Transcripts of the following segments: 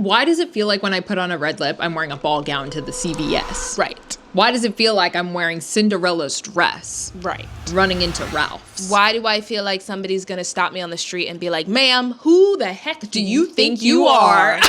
Why does it feel like when I put on a red lip, I'm wearing a ball gown to the CVS? Right. Why does it feel like I'm wearing Cinderella's dress? Right. Running into Ralph's? Why do I feel like somebody's gonna stop me on the street and be like, ma'am, who the heck do you think you are?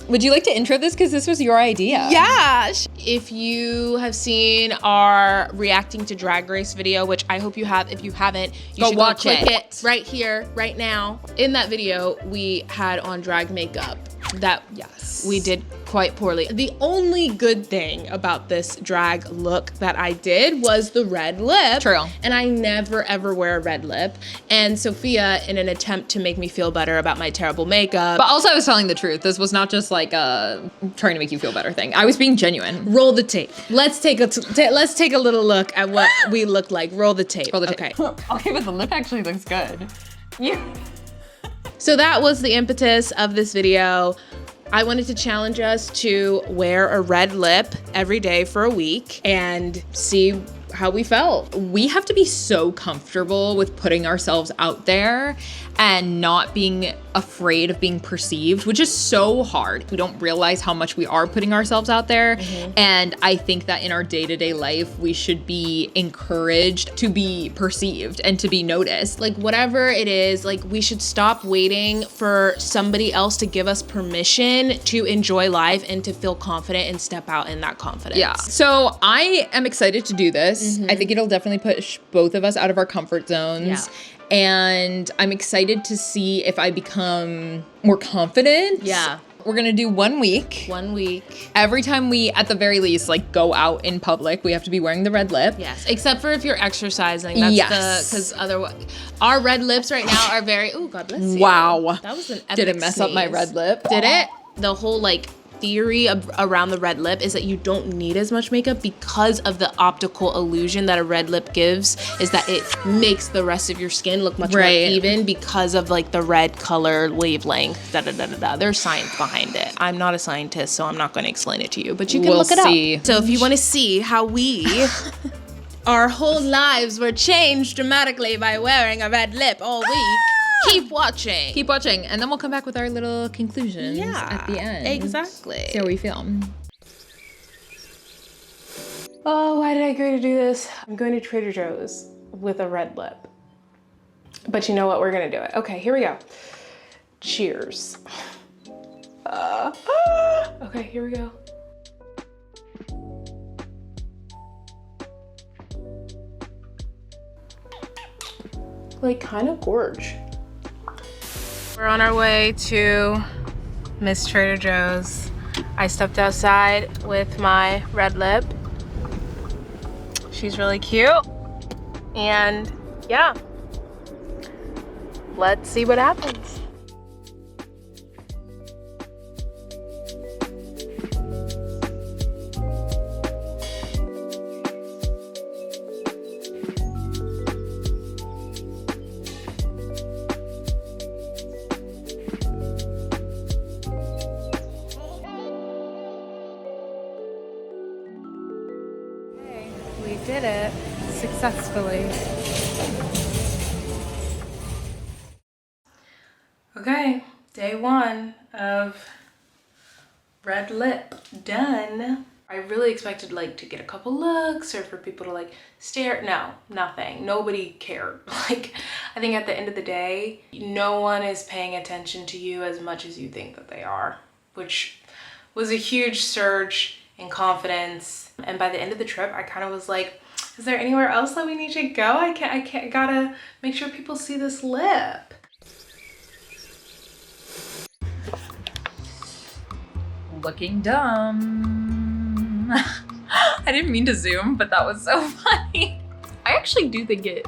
Would you like to intro this? Because this was your idea. Yeah. If you have seen our reacting to Drag Race video, which I hope you have, if you haven't, you should go click it right here, right now. In that video, we had on drag makeup that we did quite poorly. The only good thing about this drag look that I did was the red lip. True. And I never ever wear a red lip. And Sophia, in an attempt to make me feel better about my terrible makeup. But also I was telling the truth. This was not just like a trying to make you feel better thing. I was being genuine. Roll the tape. Let's take a little look at what we look like. Roll the tape. Roll the tape. Okay, but the lip actually looks good. So that was the impetus of this video. I wanted to challenge us to wear a red lip every day for a week and see how we felt. We have to be so comfortable with putting ourselves out there and not being afraid of being perceived, which is so hard. We don't realize how much we are putting ourselves out there. And I think that in our day-to-day life, we should be encouraged to be perceived and to be noticed. Like whatever it is, like we should stop waiting for somebody else to give us permission to enjoy life and to feel confident and step out in that confidence. Yeah. So I am excited to do this. I think it'll definitely push both of us out of our comfort zones. Yeah. And I'm excited to see if I become more confident. Yeah. We're gonna do 1 week. 1 week. Every time we, at the very least, like go out in public, we have to be wearing the red lip. Yes, except for if you're exercising. That's because otherwise, our red lips right now are very, oh, God bless you. Wow. That was an epic Did it mess up my red lip? Did it? The whole like theory around the red lip is that you don't need as much makeup because of the optical illusion that a red lip gives, is that it makes the rest of your skin look much more even because of like the red color wavelength. There's science behind it. I'm not a scientist, so I'm not going to explain it to you, but you can look it up. So if you want to see how we our whole lives were changed dramatically by wearing a red lip all week, keep watching. Keep watching, and then we'll come back with our little conclusions at the end. Exactly. See how we feel. Oh, why did I agree to do this? I'm going to Trader Joe's with a red lip. But you know what? We're gonna do it. Okay, here we go. Cheers. Okay, here we go. Like, kind of gorge. We're on our way to Miss Trader Joe's. I stepped outside with my red lip. She's really cute. And yeah, let's see what happens. We did it successfully. Okay, day 1 of red lip done. I really expected like to get a couple looks or for people to like stare. No, nothing. Nobody cared. Like, I think at the end of the day, no one is paying attention to you as much as you think that they are, which was a huge surge in confidence. And by the end of the trip, I kind of was like, is there anywhere else that we need to go? I gotta make sure people see this lip. Looking dumb. I didn't mean to zoom, but that was so funny. I actually do think it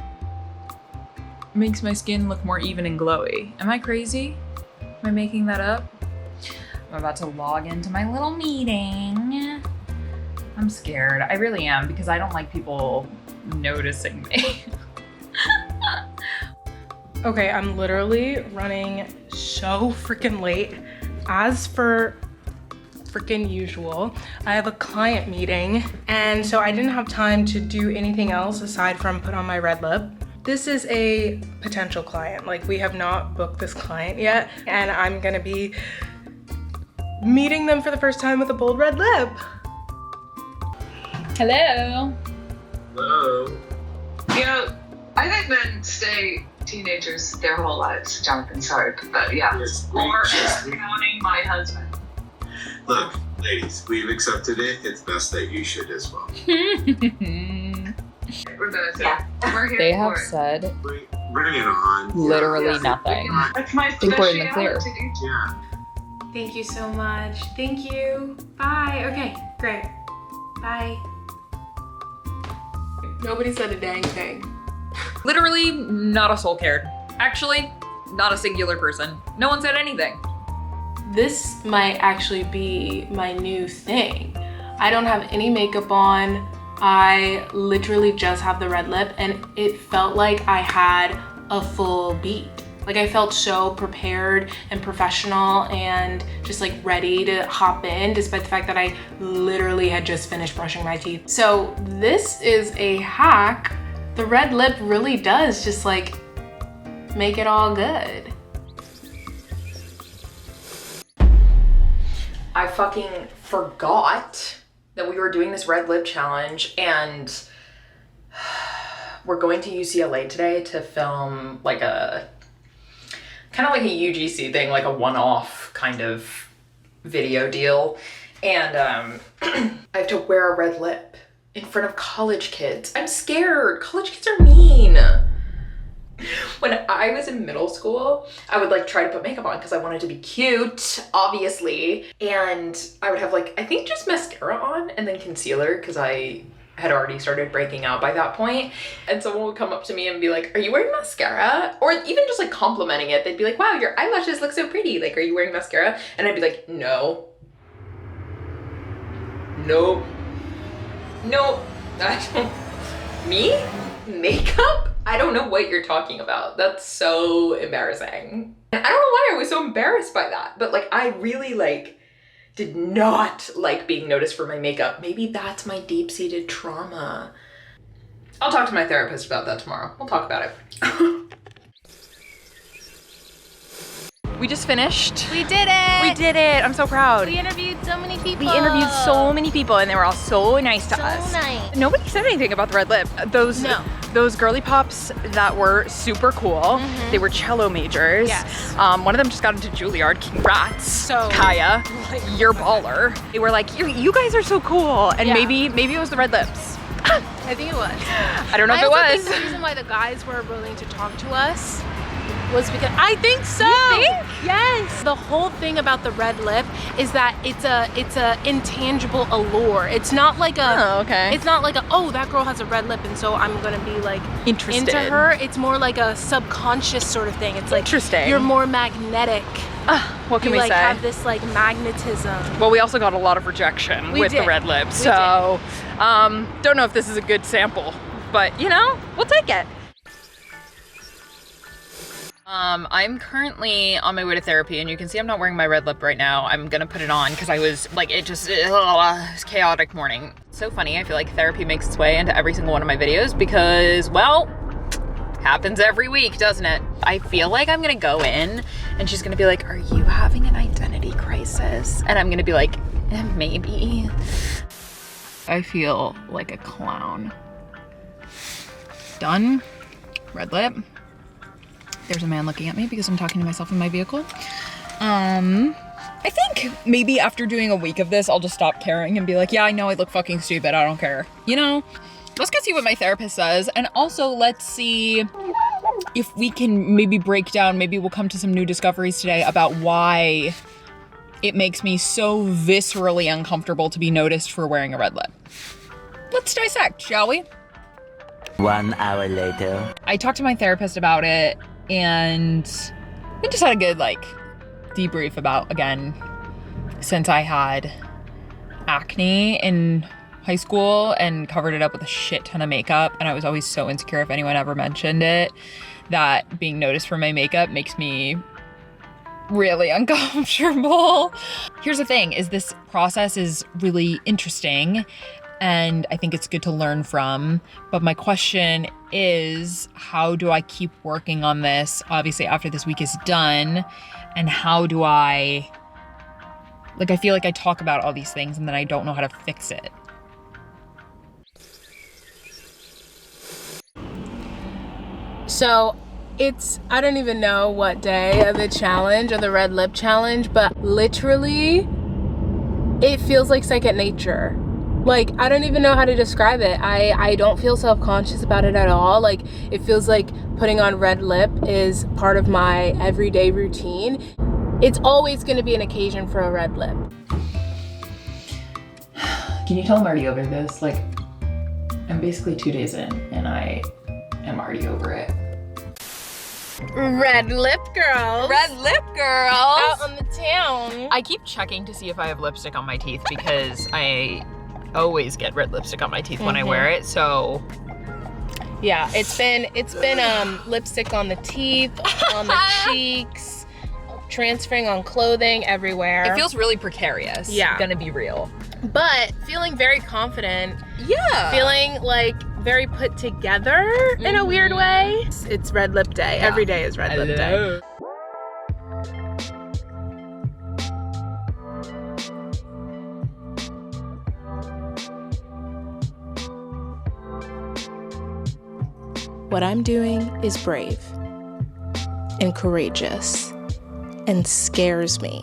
makes my skin look more even and glowy. Am I crazy? Am I making that up? I'm about to log into my little meeting. I'm scared. I really am, because I don't like people noticing me. Okay, I'm literally running so freaking late. As for freaking usual. I have a client meeting, and so I didn't have time to do anything else aside from put on my red lip. This is a potential client. Like, we have not booked this client yet, and I'm gonna be meeting them for the first time with a bold red lip. Hello. Hello. You know, I think men stay teenagers their whole lives. Jonathan, sorry, but yeah. Yes, Or counting my husband. Look, ladies, we've accepted it. It's best that you should as well. We're both. Yeah. We're here They for have it. said Bring it on. literally Yeah. nothing. That's my think we're in the clear. specialty. Yeah. Thank you so much. Thank you. Bye. Okay, great. Bye. Nobody said a dang thing. Literally not a soul cared. Actually, not a singular person. No one said anything. This might actually be my new thing. I don't have any makeup on. I literally just have the red lip, and it felt like I had a full beat. Like, I felt so prepared and professional and just like ready to hop in, despite the fact that I literally had just finished brushing my teeth. So this is a hack. The red lip really does just like make it all good. I fucking forgot that we were doing this red lip challenge, and we're going to UCLA today to film like a kind of like a UGC thing, like a one-off kind of video deal. And I have to wear a red lip in front of college kids. I'm scared. College kids are mean. When I was in middle school, I would like try to put makeup on because I wanted to be cute, obviously. And I would have like, I think just mascara on and then concealer because I had already started breaking out by that point. And someone would come up to me and be like, are you wearing mascara? Or even just like complimenting it. They'd be like, wow, your eyelashes look so pretty. Like, are you wearing mascara? And I'd be like, no. Nope. Nope. I don't. Me? Makeup? I don't know what you're talking about. That's so embarrassing. And I don't know why I was so embarrassed by that, but like I really like did not like being noticed for my makeup. Maybe that's my deep-seated trauma. I'll talk to my therapist about that tomorrow. We'll talk about it. We just finished. We did it! We did it. I'm so proud. We interviewed so many people. We interviewed so many people and they were all so nice to So us. nice. Nobody said anything about the red lip. Those girly pops that were super cool. They were cello majors. Yes. One of them just got into Juilliard. Congrats. So, Kaya, you're baller. They were like, you guys are so cool. And Yeah. maybe it was the red lips. I think it was. I don't know if I it also was. think the reason why the guys were willing to talk to us was because I think so. You think? Yes. The whole thing about the red lip is that it's a intangible allure. It's not like a Oh, okay. It's not like a, oh, that girl has a red lip and so I'm gonna be like Interested. into her. It's more like a subconscious sort of thing. It's like Interesting. you're more magnetic. What can you we like say? have this like magnetism. Well, we also got a lot of rejection We with the did. red lip. We So, don't know if this is a good sample, but you know, we'll take it. I'm currently on my way to therapy and you can see I'm not wearing my red lip right now. I'm gonna put it on because I was like, it was a chaotic morning. So funny, I feel like therapy makes its way into every single one of my videos because, well, happens every week, doesn't it? I feel like I'm gonna go in and she's gonna be like, are you having an identity crisis? And I'm gonna be like, maybe. I feel like a clown. Done. Red lip. There's a man looking at me because I'm talking to myself in my vehicle. I think maybe after doing a week of this, I'll just stop caring and be like, yeah, I know I look fucking stupid. I don't care. You know? Let's go see what my therapist says. And also let's see if we can maybe break down, maybe we'll come to some new discoveries today about why it makes me so viscerally uncomfortable to be noticed for wearing a red lip. Let's dissect, shall we? 1 hour later. I talked to my therapist about it and we just had a good like debrief about, again, since I had acne in high school and covered it up with a shit ton of makeup, and I was always so insecure if anyone ever mentioned it, that being noticed for my makeup makes me really uncomfortable. Here's the thing, is this process is really interesting and I think it's good to learn from. But my question is, how do I keep working on this, obviously after this week is done? And how do I feel like I talk about all these things and then I don't know how to fix it. So I don't even know what day of the challenge, or the red lip challenge, but literally it feels like second nature. Like, I don't even know how to describe it. I don't feel self-conscious about it at all. Like, it feels like putting on red lip is part of my everyday routine. It's always going to be an occasion for a red lip. Can you tell I'm already over this? Like, I'm basically 2 days in and I am already over it. Red lip girls. Red lip girls! Out on the town. I keep checking to see if I have lipstick on my teeth because I always get red lipstick on my teeth when I wear it, so. Yeah, it's been lipstick on the teeth, on the cheeks, transferring on clothing, everywhere. It feels really precarious. Yeah. Gonna be real. But feeling very confident. Yeah. Feeling like very put together in a weird way. It's red lip day. Yeah. Every day is red lip day. What I'm doing is brave and courageous and scares me.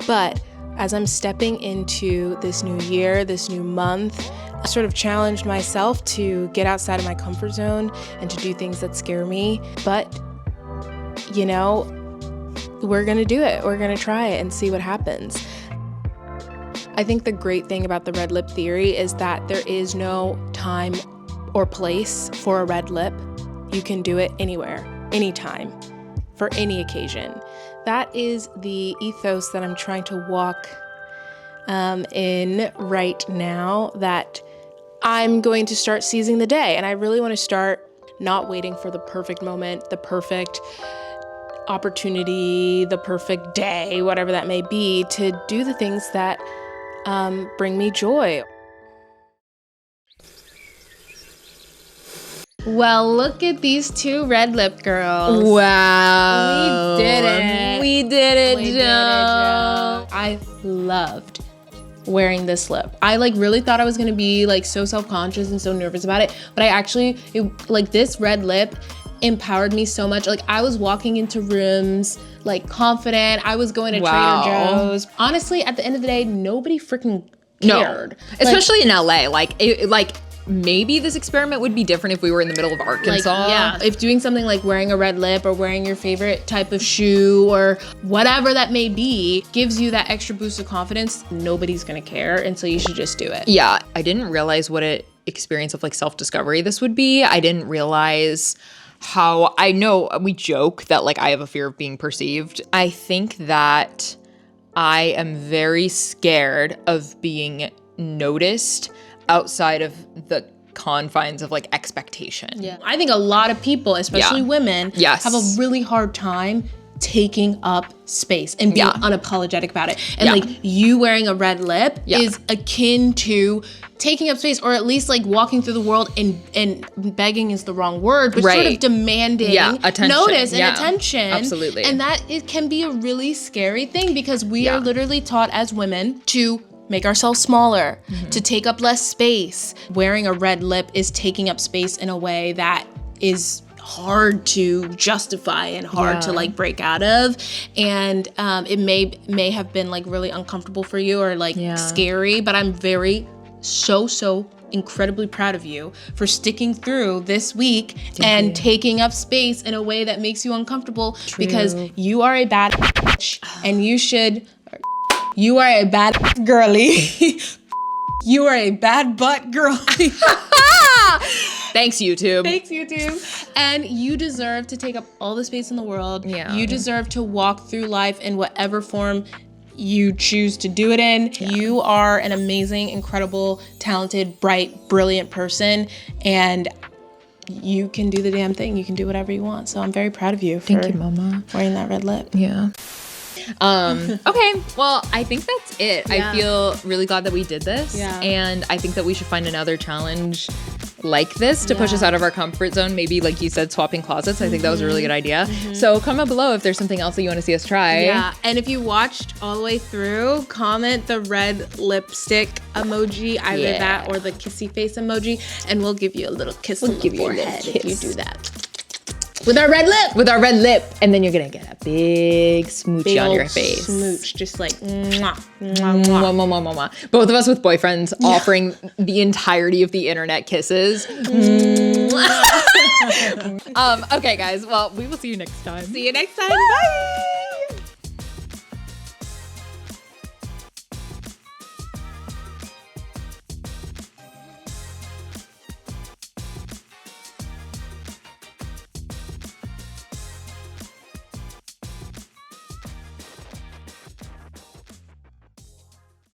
But as I'm stepping into this new year, this new month, I sort of challenged myself to get outside of my comfort zone and to do things that scare me. But, you know, we're gonna do it. We're gonna try it and see what happens. I think the great thing about the red lip theory is that there is no time or place for a red lip. You can do it anywhere, anytime, for any occasion. That is the ethos that I'm trying to walk in right now, that I'm going to start seizing the day. And I really want to start not waiting for the perfect moment, the perfect opportunity, the perfect day, whatever that may be, to do the things that bring me joy. Well, look at these two red lip girls. Wow. We did it. We did it, Joe. I loved wearing this lip. I really thought I was gonna be so self-conscious and so nervous about it, but I actually, this red lip empowered me so much. I was walking into rooms confident. I was going to Trader Joe's. Honestly, at the end of the day, nobody freaking cared. No. Especially in LA. Maybe this experiment would be different if we were in the middle of Arkansas. Yeah, if doing something like wearing a red lip or wearing your favorite type of shoe or whatever that may be gives you that extra boost of confidence, nobody's gonna care, and so you should just do it. Yeah, I didn't realize what an experience of self-discovery this would be. I didn't realize how, I know we joke that I have a fear of being perceived. I think that I am very scared of being noticed outside of the confines of expectation. Yeah. I think a lot of people, especially women, have a really hard time taking up space and being unapologetic about it. And you wearing a red lip is akin to taking up space, or at least walking through the world and begging is the wrong word, but sort of demanding attention. Notice and attention. Absolutely. And that it can be a really scary thing, because we are literally taught as women to make ourselves smaller, to take up less space. Wearing a red lip is taking up space in a way that is hard to justify and hard to break out of. And it may have been really uncomfortable for you or scary, but I'm so incredibly proud of you for sticking through this week and taking up space in a way that makes you uncomfortable. True. Because you are a bad bitch, and you are a bad girly. You are a bad butt girly. Thanks, YouTube. Thanks, YouTube. And you deserve to take up all the space in the world. Yeah. You deserve to walk through life in whatever form you choose to do it in. Yeah. You are an amazing, incredible, talented, bright, brilliant person. And you can do the damn thing. You can do whatever you want. So I'm very proud of you for Thank you, Mama. wearing that red lip. Yeah. Okay, well, I think that's it. Yeah. I feel really glad that we did this. Yeah. And I think that we should find another challenge like this to push us out of our comfort zone. Maybe, like you said, swapping closets. I think that was a really good idea. So comment below if there's something else that you want to see us try. Yeah, and if you watched all the way through, comment the red lipstick emoji, either that or the kissy face emoji, and we'll give you a little kiss on the forehead if you do that. With our red lip! With our red lip. And then you're going to get a big smoochie on your face. Smooch, just like mwah, mwah, Mwah, mwah. mwah, mwah, mwah, mwah. Both of us with boyfriends offering the entirety of the internet kisses. Okay, guys. Well, we will see you next time. See you next time. Bye!